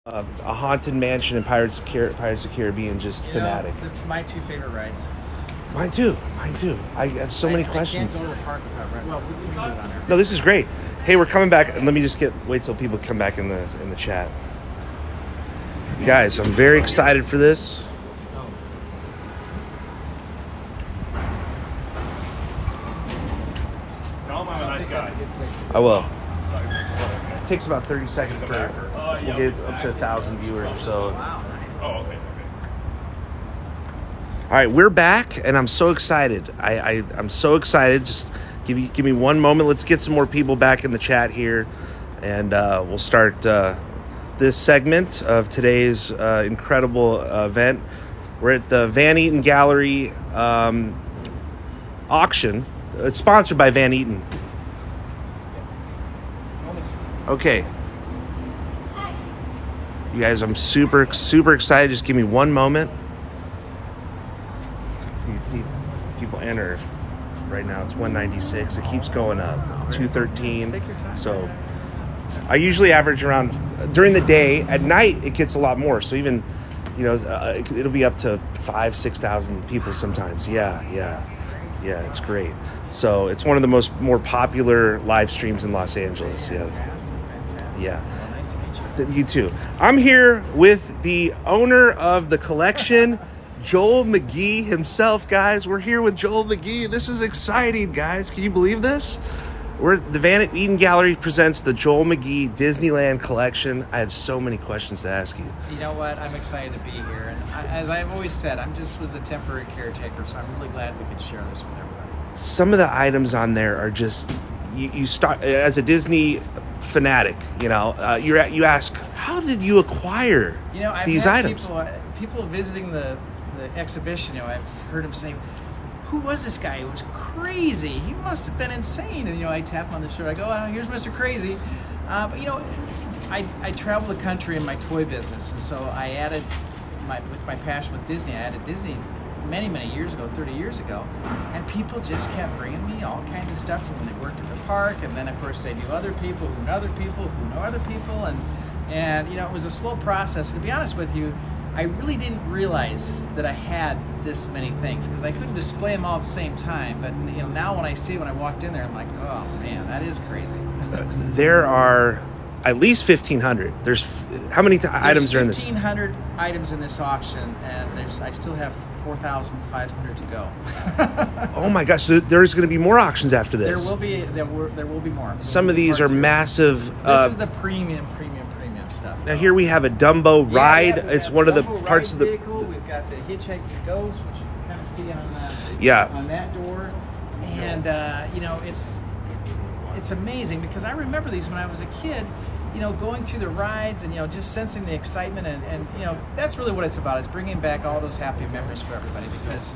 A haunted mansion in Pirates of the Caribbean, just fanatic. My two favorite rides. Mine too. Mine too. I have so many questions. I can't go to the park without rides. Well, we can do it on there. No, this is great. Hey, we're coming back. Let me just wait till people come back in the chat. You guys, I'm very excited for this. I will. It takes about 30 seconds we'll get up to 1,000 viewers or so. Oh, okay. All right, we're back, and I'm so excited. I'm so excited. Just give me one moment. Let's get some more people back in the chat here, and we'll start this segment of today's incredible event. We're at the Van Eaton Gallery auction. It's sponsored by Van Eaton. Okay. You guys, I'm super excited. Just give me one moment. You can see people enter right now. It's 196. It keeps going up. 213. Take your time. So I usually average around during the day. At night, it gets a lot more. So even, it'll be up to 5,000-6,000 people sometimes. Yeah, it's great. So it's one of the more popular live streams in Los Angeles. Fantastic. Yeah. Well, nice to meet you. You too. I'm here with the owner of the collection, Joel Magee himself, guys. We're here with Joel Magee. This is exciting, guys. Can you believe this? The Van Eaton Gallery presents the Joel Magee Disneyland collection. I have so many questions to ask you. You know what? I'm excited to be here. And as I've always said, was a temporary caretaker, so I'm really glad we could share this with everybody. Some of the items on there are just, you start, as a Disney fanatic, you ask, how did you acquire I've these had items? People visiting the exhibition, I've heard them say, who was this guy? He was crazy. He must have been insane. And, I tap him on the shoulder. I go, oh, here's Mr. Crazy. But, I travel the country in my toy business. And so I added, with my passion with Disney, I added Disney many years ago, 30 years ago. And people just kept bringing me all kinds of stuff from when they worked at the park. And then, of course, they knew other people who know other people who know other people. And it was a slow process. And to be honest with you, I really didn't realize that I had this many things because I couldn't display them all at the same time. But now when I walked in there, I'm like, oh man, that is crazy. There are at least 1,500. There's how many items are in this? 1,500 items in this auction, and I still have 4,500 to go. Oh my gosh! So there's going to be more auctions after this. There will be more. Some of these are massive. This is the premium stuff. Now here we have a Dumbo ride. It's one of the parts of the vehicle. We've got the hitchhiking ghost, which you can kind of see on that door, and it's amazing because I remember these when I was a kid. Going through the rides and just sensing the excitement and that's really what it's about, is bringing back all those happy memories for everybody, because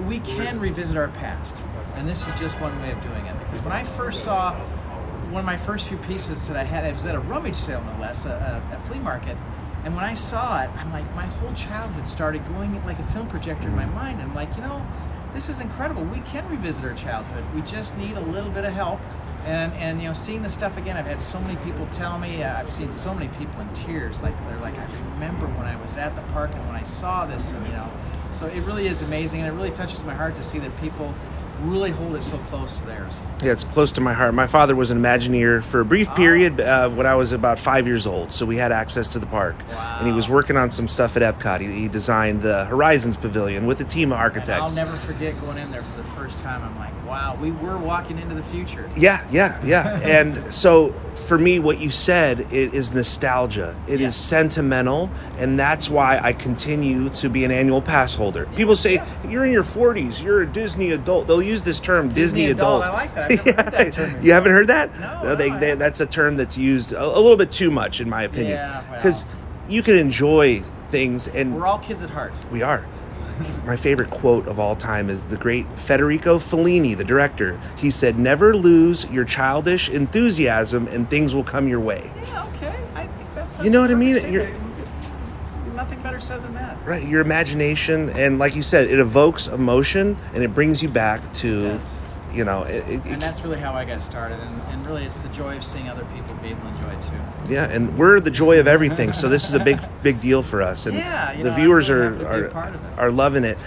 we can revisit our past, and this is just one way of doing it. Because when I first saw one of my first few pieces that I had, it was at a rummage sale, no less, a flea market. And when I saw it, I'm like, my whole childhood started going like a film projector in my mind. And I'm like, this is incredible. We can revisit our childhood. We just need a little bit of help. And seeing the stuff again, I've had so many people tell me, I've seen so many people in tears. Like, they're like, I remember when I was at the park and when I saw this, and so it really is amazing. And it really touches my heart to see that people really hold it so close to theirs. Yeah, it's close to my heart. My father was an Imagineer for a brief period when I was about 5 years old, so we had access to the park. Wow. And he was working on some stuff at Epcot. He designed the Horizons Pavilion with a team of architects. And I'll never forget going in there for the first time. I'm like, wow, we were walking into the future. Yeah. And so for me, what you said, it is nostalgia. It is sentimental, and that's why I continue to be an annual pass holder. People say, you're in your 40s, you're a Disney adult. They'll use this term, Disney adult. I like that. I've never heard that term before. You haven't heard that? No, that's a term that's used a little bit too much, in my opinion. Yeah, because you can enjoy things, and we're all kids at heart. We are. My favorite quote of all time is the great Federico Fellini, the director. He said, never lose your childish enthusiasm and things will come your way. Yeah, okay. I think that's you know what I mean? Nothing better said than that. Right, your imagination, and like you said, it evokes emotion and it brings you back to, And that's really how I got started. And really, it's the joy of seeing other people be able to enjoy it too. Yeah, and we're the joy of everything, so this is a big deal for us. And the viewers are loving it.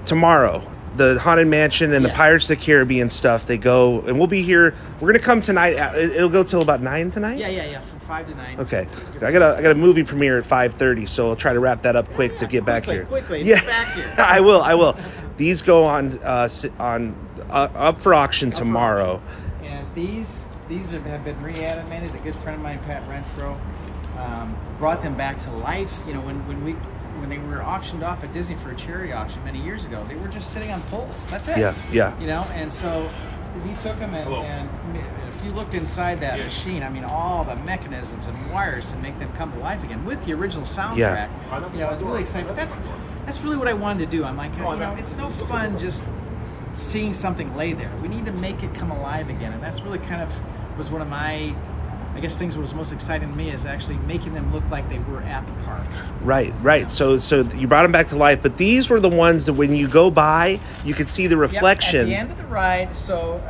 Tomorrow, the Haunted Mansion and the Pirates of the Caribbean stuff, they go, and we'll be here. We're going to come tonight. It'll go till about 9 tonight? Yeah, from 5 to 9. Okay. I got a movie premiere at 5:30, so I'll try to wrap that up quick to get back here. Quickly, yeah. Get back here. I will. These go on up for auction tomorrow. And these have been reanimated. A good friend of mine, Pat Renfro, brought them back to life. When they were auctioned off at Disney for a charity auction many years ago, they were just sitting on poles. That's it. Yeah. And so he took them and if you looked inside that machine, I mean, all the mechanisms and wires to make them come to life again with the original soundtrack. It's really exciting. But that's really what I wanted to do. I'm like, it's no fun just seeing something lay there. We need to make it come alive again, and that's really kind of was one of my, I guess, things that was most exciting to me is actually making them look like they were at the park. Right. So you brought them back to life, but these were the ones that when you go by, you could see the reflection. At the end of the ride, so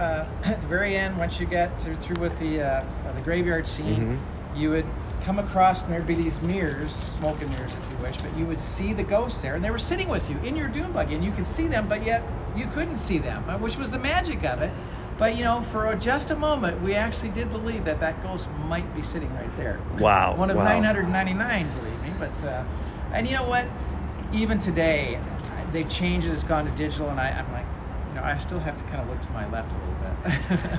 at the very end, once you get through with the graveyard scene, you would come across and there'd be these mirrors, smoke and mirrors if you wish, but you would see the ghosts there, and they were sitting with you in your dune buggy, and you could see them, but yet you couldn't see them, which was the magic of it. But, for just a moment, we actually did believe that ghost might be sitting right there. Wow. One of 999, believe me. But, and you know what? Even today, they've changed it. It's gone to digital, and I'm like, I still have to kind of look to my left a little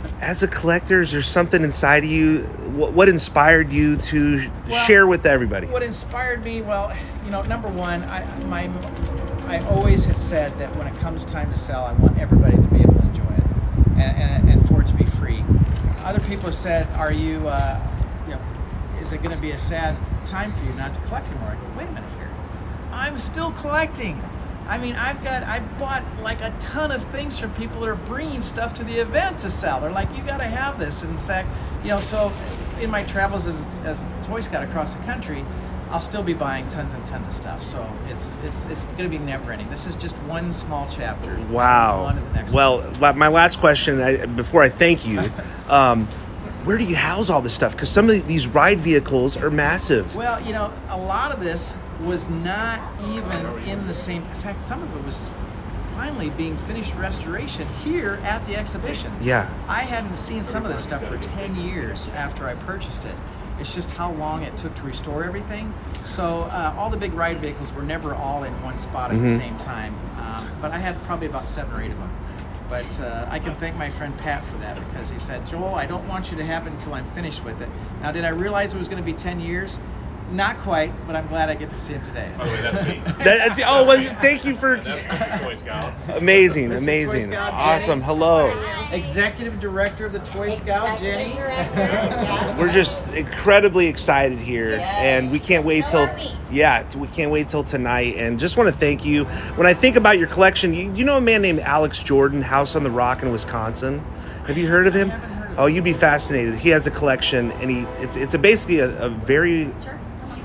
bit. As a collector, is there something inside of you? What inspired you to share with everybody? What inspired me? Well, number one, I always had said that when it comes time to sell, I want everybody to be able to enjoy it. And for it to be free. Other people have said, "Are you, is it going to be a sad time for you not to collect anymore?" I go, "Wait a minute here, I'm still collecting. I mean, I bought like a ton of things from people that are bringing stuff to the event to sell. They're like, you got to have this." In fact, so in my travels as Toy Scout across the country, I'll still be buying tons and tons of stuff. So it's going to be never ending. This is just one small chapter. Wow. On to the next one. My last question, before I thank you, where do you house all this stuff? Because some of these ride vehicles are massive. Well, a lot of this was not even in the same. In fact, some of it was finally being finished restoration here at the exhibition. Yeah. I hadn't seen some of this stuff for 10 years after I purchased it. It's just how long it took to restore everything. So all the big ride vehicles were never all in one spot at the same time. But I had probably about 7 or 8 of them. But I can thank my friend Pat for that, because he said, "Joel, I don't want you to have it until I'm finished with it." Now, did I realize it was going to be 10 years? Not quite, but I'm glad I get to see him today. By the way, that's me. Thank you for... That's the Toy Scout. Amazing. Toy Scout, Awesome. Jenny. Hello. Executive Director of the Toy Scout, Jenny. Yes. We're just incredibly excited here, and we can't wait till... we can't wait till tonight, and just want to thank you. When I think about your collection, you know a man named Alex Jordan, House on the Rock in Wisconsin? Have you heard of him? Oh, you'd be fascinated. He has a collection, and it's basically a very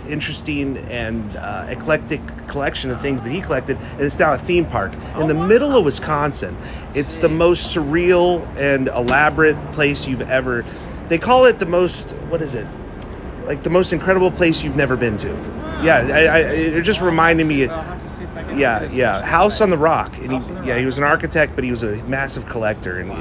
interesting and eclectic collection of things that he collected, and it's now a theme park in the middle of Wisconsin. It's the most surreal and elaborate place you've ever... They call it the most... What is it? Like the most incredible place you've never been to. Yeah, it just reminded me. House on the Rock. And he was an architect, but he was a massive collector, and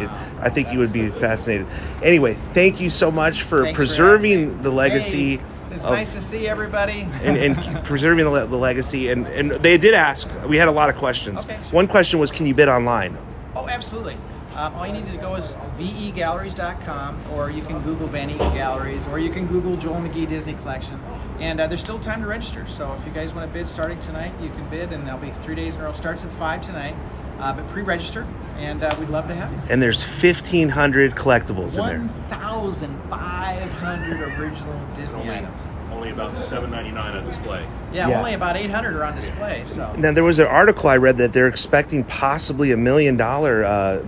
I think you would be fascinated. Anyway, thank you so much for preserving the legacy. Hey, it's nice to see everybody. and preserving the legacy. And they did ask. We had a lot of questions. Okay, sure. One question was, can you bid online? Oh, absolutely. All you need to go is vegalleries.com, or you can Google Van Eaton Galleries, or you can Google Joel Magee Disney Collection. And there's still time to register. So if you guys want to bid starting tonight, you can bid, and there'll be 3 days in a row. Starts at 5 tonight, but pre-register, and we'd love to have you. And there's 1,500 collectibles in there. 1,500 original Disney items. Only about $7.99 on display. Yeah, only about 800 are on display. So now there was an article I read that they're expecting possibly $1 million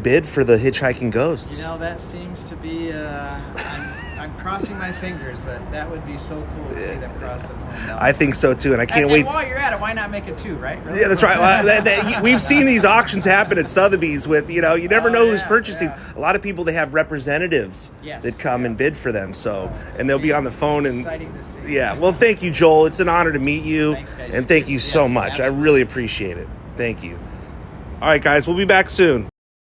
bid for the Hitchhiking Ghosts. That seems to be. I'm crossing my fingers, but that would be so cool to see them cross them home down. I think so too, and I can't and wait. while you're at it, why not make it 2, right? Really? Yeah, that's right. Well, we've seen these auctions happen at Sotheby's with, you never know who's purchasing. Yeah. A lot of people, they have representatives that come and bid for them. So, and they'll be on the phone and Exciting to see. yeah. Well, thank you, Joel. It's an honor to meet you. Thanks, guys. And thank you so much. Absolutely. I really appreciate it. Thank you. All right, guys, we'll be back soon.